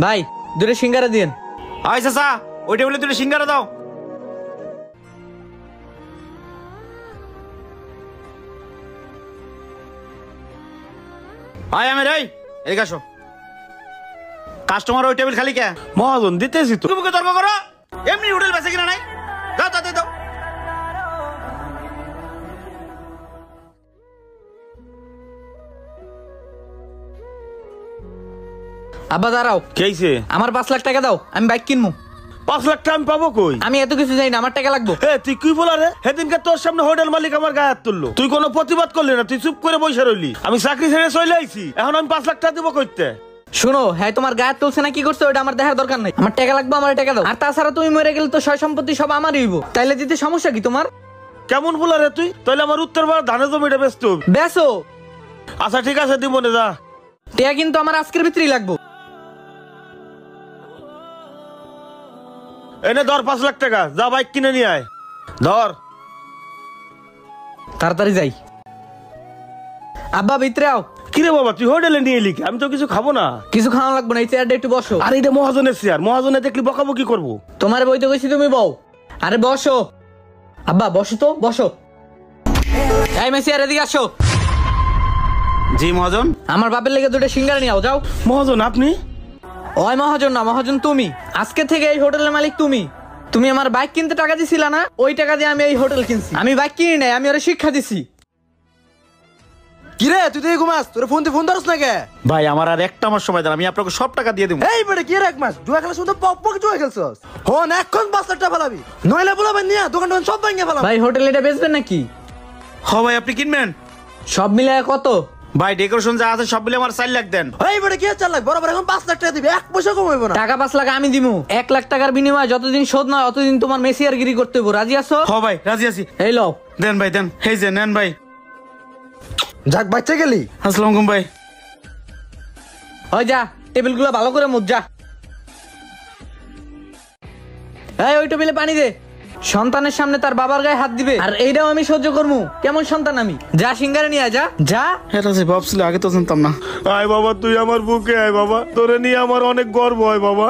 ভাই দুটো সিঙ্গারা দিন। আয় চাচা, ওই টেবিলে দুটো সিঙ্গারা দাও। আয় আমের, এই এদিকে আসো। কাস্টমার ওই টেবিল খালি কে? মহাজন দিতেছি তো। তুমি মুখে তর্ক করো? এমনি হোটেল বেঁচে কিনা নাই? দাও তাতে দাও। আব্বা দাঁড়াও। কেইছে? আমার 5 লাখ টাকা দাও, আমি বাইক কিনবো। 5 লাখ টাকা আমি পাবো কই? আমি এত কিছু জানি না, আমার টাকা লাগবো। হে তুই কি বলা রে? সেদিনকে তোর সামনে হোটেল মালিক আমার গায়ে হাত তুললো, তুই কোনো প্রতিবাদ করলি না, তুই চুপ করে বসে রইলি। আমি চাকরি ছেড়ে চলে আইছি, এখন আমি 5 লাখ টাকা দেবো কইতে? শোনো, হ্যাঁ তোমার গায়ে তুলছে না কি করছে ওটা আমার দেখার দরকার নাই। আমার টাকা লাগবে, আমার টাকা দাও। আর তাছাড়া তুমি মরে গেলে তো সয় সম্পত্তি সব আমারই হইব, তাইলে দিতে সমস্যা কি তোমার? কেমন বলা রে তুই? তাহলে আমার উত্তর বার ধানের জমিটা ব্যস্ত। বেসো। আচ্ছা ঠিক আছে, দিব না, যা। টাকা কিন্তু আমার আজকের ভিতরেই লাগবো। এনে ধর 5 লাখ টাকা, যা বাইক কিনে নিয়ে আয়। ধর। তাড়াতাড়ি যাই। আব্বা ভিতরে আও। কিরে বাবা, তুই হোটেলে নিয়ে এলি? আমি তো কিছু খাবো না। কিছু খাওয়া লাগবে না, এই চেয়ারটা একটু বসো। আর এটা মহাজনের চেয়ার, মহাজনে দেখলি বকাবকি করবো। তোমার বইতে কইছি তুমি বউ। আরে বসো আব্বা, বসো তো, বসো। এই মেসি, আর এদিকে আসো। জি মহাজন। আমার বাপের লেগে দুটো সিঙ্গারা নিয়ে আও, যাও। মহাজন আপনি? ওই মহাজন না, মহাজন তুমি। আজকে থেকে এই হোটেলের মালিক তুমি। তুমি আমার বাইক কিনতে টাকা দিছিলা না, ওই টাকা দিয়ে আমি এই হোটেল কিনছি। আমি বাইক কিনি নাই, আমি ওরা শিক্ষা দিছি। কিরে তুই তো ঘুমাস, তোর ফোন ধরস না কে? ভাই আমার আর একটা মাস সময় দেন, আমি আপনাকে সব টাকা দিয়ে দেবো। এই বেটা কি এক মাস জুয়া খেলা শুনতে পক পক জুয়া খেলছস? হন এখন 5 লাখ টাকা ফেলাবি, নইলে বলাবেন নিয়া দোকান সব ভাঙিয়ে ফেলাম। ভাই হোটেল এটা বেচবেন নাকি? ভাই আপনি কিনবেন? সব মিলায় কত? ভাই ডেকোরেশন যা আছে সব মিলে আমার 4 লাখ দেন। এই বেটা কি 4 লাখ? বরাবর এখন 5 লাখ টাকা দিবি, এক পয়সা কমাইবো না। টাকা 5 লাখ আমি দিমু। 1 লাখ টাকার বিনিময়ে যতদিন শোধ নয় অতদিন তোমার মেসিয়ার গিরি করতে হইব। রাজি আছো? ভাই রাজি আছি। এই লও। দেন ভাই দেন, এই যে নেন ভাই। যাক বাচ্চা গেলি। আসসালামু আলাইকুম ভাই। হয় যা, টেবিলগুলো ভালো করে মুছ যা। এই ওই টেবিলে পানি দে। সন্তানের সামনে তার বাবার গায়ে হাত দিবে, আর এইটাও আমি সহ্য করবো? কেমন সন্তান আমি? যা সিঙ্গারা নিয়ে যা যা। এটা যে ভাবছিল, আগে তো জানতাম না। আয় বাবা, তুই আমার বুকে আয় বাবা, তোরে নিয়ে আমার অনেক গর্ব হয় বাবা।